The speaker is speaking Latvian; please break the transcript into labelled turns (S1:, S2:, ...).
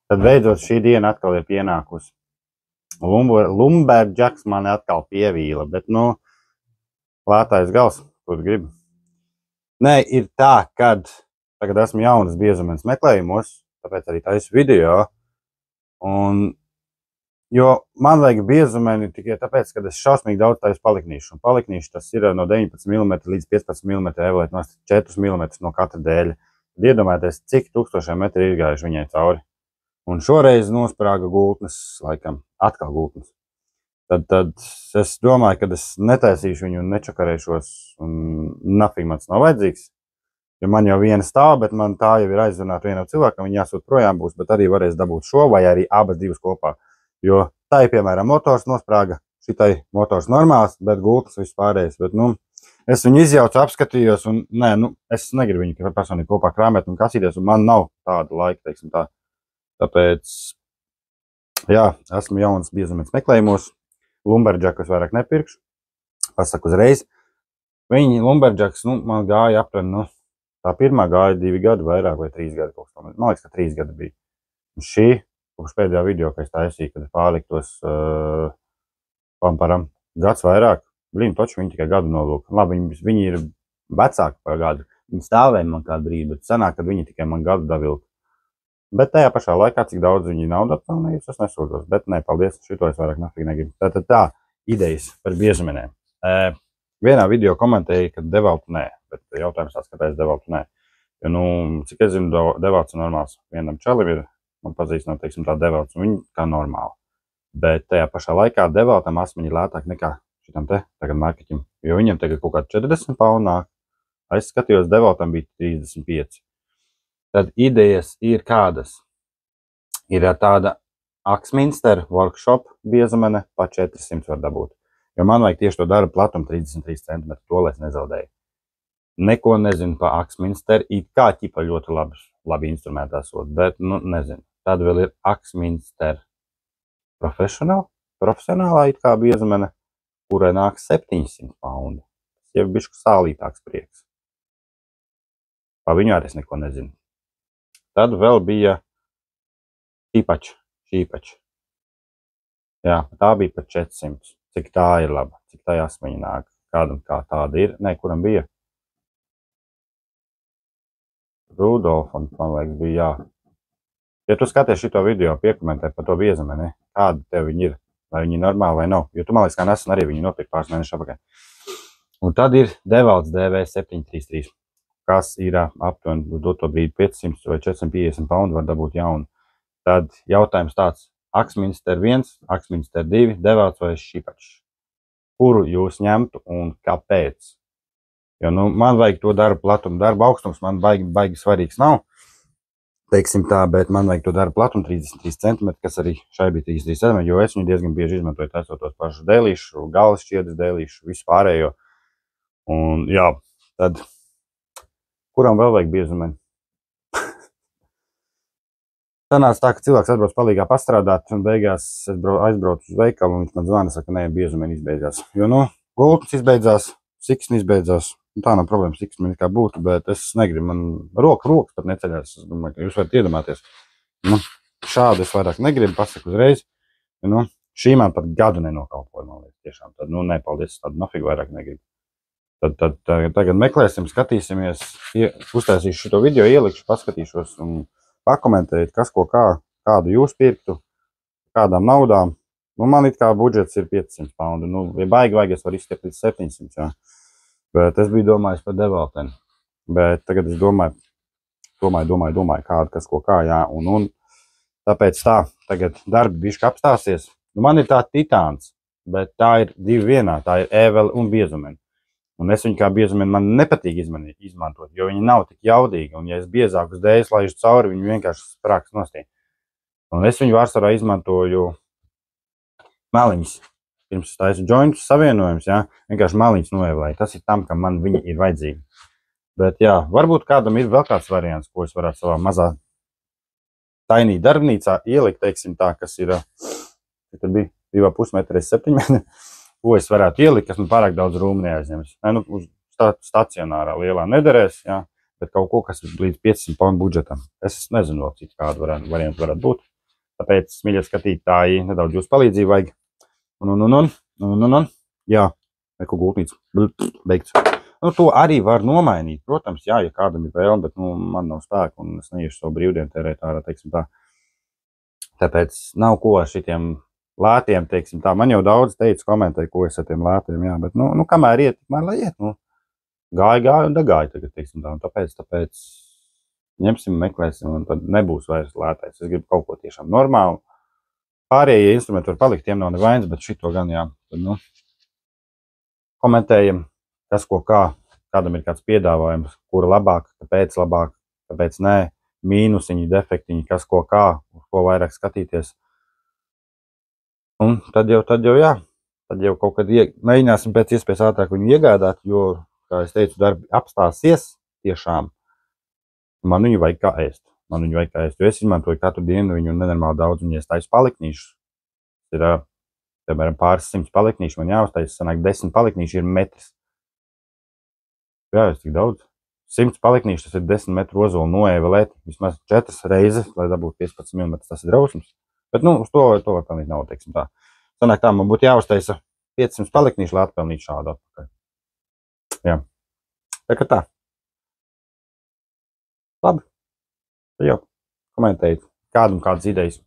S1: Tad beidzot šī diena atkal ir pienākusi. Lumberjacks mani atkal pievīla, bet, nu, lētais gals, kur gribu. Nē, ir tā, kad tagad esmu jaunas biezumenes meklējumos, tāpēc arī taisu video. Un, jo man vajag biezumeni tikai tāpēc, kad es šausmīgi daudz taisu paliknīšu. Un paliknīšu tas ir no 19 mm līdz 15 mm, evolēt no 4 mm no katra dēļa. Tad iedomājieties, cik tūkstošiem metri ir gājuši viņai cauri. Un šoreiz nosprāga gultnes, laikam, atkal gultnes. Tad es domāju, ka es netaisīšu viņu un nečakarēšos, un nafīgi mans nav vajadzīgs. Jo man jau viena stāv, bet man tā jau ir aizrunāta vienam cilvēkam, viņa jāsūt projām būs, bet arī varēs dabūt šo vai arī abas divas kopā. Jo tā ir, piemēram, motors nosprāga, šitai motors normāls, bet gultnes viss pārējais. Bet, nu, es viņu izjaucu, apskatījos, un nē, nu, es negribu viņu personīgi kopā krāmēt un kasīties, un man nav tāda laika, teiksim tā. Tāpēc, jā, esmu jaunas biezumenes meklējumos. Lumberjackus vairāk nepirkšu. Pasaku uzreiz. Viņi Lumberjacks, nu, man gāja aptuveni, nu, tā pirmā gāja 2 gadi vairāk vai 3 gadi kaut kā. Man liekas, ka 3 gadi bija. Un šī, kopš pēdējā video, ka es taisīju, kad pārliktos pamparam gads vairāk. Blīn, toču viņi tikai gadu nolūk. Labi, viņi ir vecāki par gadu. Viņi stāvēja man kādu brīdi, bet sanāk, kad viņi tikai man gadu davilka. Bet tajā pašā laikā, cik daudz viņi naudu atpelnījusi, es nesūdzos. Bet nē, paldies, šito es vairāk nafīgi negribu. Tātad tā, idejas par biezumenēm. Vienā video komentēja, ka devaltu nē, bet jautājums tāds, kāpēc devaltu nē. Jo, nu, cik es zinu, devalts ir normāls. Vienam čalim ir, man pazīstināt, teiksim, tā devalts, un viņi kā normāli. Bet tajā pašā laikā devaltam asmeņi lētāk nekā šitam te, tagad marketim. Jo viņam tagad kaut kāds 40 pauni nāk. Es skatījos, devaltam bija 35. Tad idejas ir kādas. Ir tāda Axminster workshop biezumene, pa 400 var dabūt. Jo man vajag tieši to darbu platumu 33 cm, to lai es nezaudēju. Neko nezinu pa Axminster, it kā ķipa ļoti labi instrumenti esot, bet, nu, nezinu. Tad vēl ir Axminster profesionālā it kā biezumene, kurai nāk 700 paundi. Tas jau bišķi sālītāks prieks. Pa viņu arī es neko nezinu. Tad vēl bija šīpač. Jā, tā bija par 400. Cik tā ir laba, cik tā asmeņa nāk. Kādam kā tāda ir. Nē, kuram bija? Rudolfam, man liekas, bija jā. Ja tu skaties šito video, piekomentē par to biezumeni, kāda tev viņi ir, vai viņi ir normāli vai nav. Jo tu, man liekas, kā nesen arī viņi nopirka pāris mēnešu apakaļ. Un tad ir devalts DV733. Kas ir aptuveni doto brīdi 500 vai 450 paundi var dabūt jaunu. Tad jautājums tāds, Axminster 1, Axminster 2, devalts vai šīpačs. Kuru jūs ņemtu un kāpēc? Jo, nu, man vajag to darbu platumu, darba augstums man baigi svarīgs nav. Teiksim tā, bet man vajag to darbu platumu 33 cm, kas arī šai bija 33 cm, jo es viņu diezgan bieži izmantoju taisot tos pašus dēlīšu, galvas šķiedras dēlīšu, visu pārējo. Un jā, tad kuram vēl vajag biezumeni? Sanāca tā, ka cilvēks atbrauc palīgā pastrādāt, un beigās es aizbraucu uz veikalu, un viņš man zvana, saka, nē, biezumeni izbeidzās. Jo, nu, gultnes izbeidzās, siksni izbeidzās. Tā nav problēma, siksni kā būtu, bet es negribu, man rokas pat neceļās. Es domāju, ka jūs varat iedomāties. Nu, šādu es vairāk negribu, pasaku uzreiz. Jo, nu, šī man pat gadu nenokalpoja, man liekas, tiešām. Tad, nu, nē, paldies, tādu nafīgi vairāk negribu. Tad tagad meklēsim, skatīsimies, uztaisīšu šito video, ielikšu, paskatīšos un pakomentējiet, kas ko kādu jūs pirktu, kādām naudām. Nu, man it kā budžets ir 500 paundi. Nu, ja baigi vajag, es varu izstiept līdz 700, jā. Bet es biju domājis par devalteni. Bet tagad es domāju, kādu, kas ko kā, jā. Un tāpēc tā, tagad darbi bišķi apstāsies. Nu, man ir tā titāns, bet tā ir 2 vienā, tā ir ēvele un biezumeni. Un es viņu kā biezumeni man nepatīk izmantot, jo viņi nav tik jaudīgi. Un ja es biezākus dēļus laižu cauri, viņi vienkārši sprāks nostī. Un es viņu vārsvarā izmantoju maliņas. Pirms es taisu jointus savienojums, jā, vienkārši maliņas noēvēju. Tas ir tam, ka man viņi ir vajadzīgi. Bet jā, varbūt kādam ir vēl kāds variants, ko es varētu savā mazā tainī darbnīcā ielikt, teiksim tā, kas ir, tad bija 2,5 metri x 7 metri. Ko es varētu ielikt, kas man pārāk daudz rūmu neaizņems. Nu, uz stacionārā lielā nederēs, jā, bet kaut ko, kas ir līdz 500 paundu budžetam. Es nezinu vēl, cik kādu variantu varētu būt. Tāpēc, mīļie skatītāji, nedaudz jūsu palīdzību vajag. Jā, neko gultnīca. Beigts. Nu, to arī var nomainīt. Protams, jā, ja kādam ir vēlme, bet man nav spēka un es neiešu savu brīvdienu tērēt ārā, teiksim tā. Tāpēc nav ko ar šitiem lētiem, teiksim tā. Man jau daudz teica, komentēja, ko es ar tiem lētiem, jā, bet, kamēr iet, tikmēr lai iet, gāja un dagāja tagad, teiksim tā. Un tāpēc ņemsim, meklēsim, un tad nebūs vairs lētais. Es gribu kaut ko tiešām normālu. Pārējie instrumenti var palikt, tiem nav nevainas, bet šito gan, jā. Tad, komentējam, kas ko kā, kādam ir kāds piedāvājums, kura labāk, kāpēc nē, mīnusiņi, defektiņi, kas ko kā, uz ko vairāk skatīties. Un tad jau jā, tad jau kaut kad mēģināsim pēc iespējas ātrāk viņu iegādāt, jo, kā es teicu, darbi apstāsies tiešām. Man viņu vajag kā ēst. Jo es izmantoju katru dienu viņu nenormāli daudz, un ja es taisu paliknīšus, ir, piemēram, pāris 100 paliknīši, man jāuztais, sanāk 10 paliknīši ir metrs. Jā, es tik daudz. 100 paliknīši, tas ir 10 metru ozolu noevelēt, vismaz 4 reizes, lai dabūtu 15 mm, tas ir drausmas. Bet, uz to var pelnīt nav, teiksim tā. Sanāk tā, man būtu jāuztaisa 500 paliknīši, lai atpelnītu šādu atpakaļ. Jā. Tā kā tā. Labi. Tad jau komentējiet, kādam kādas idejas.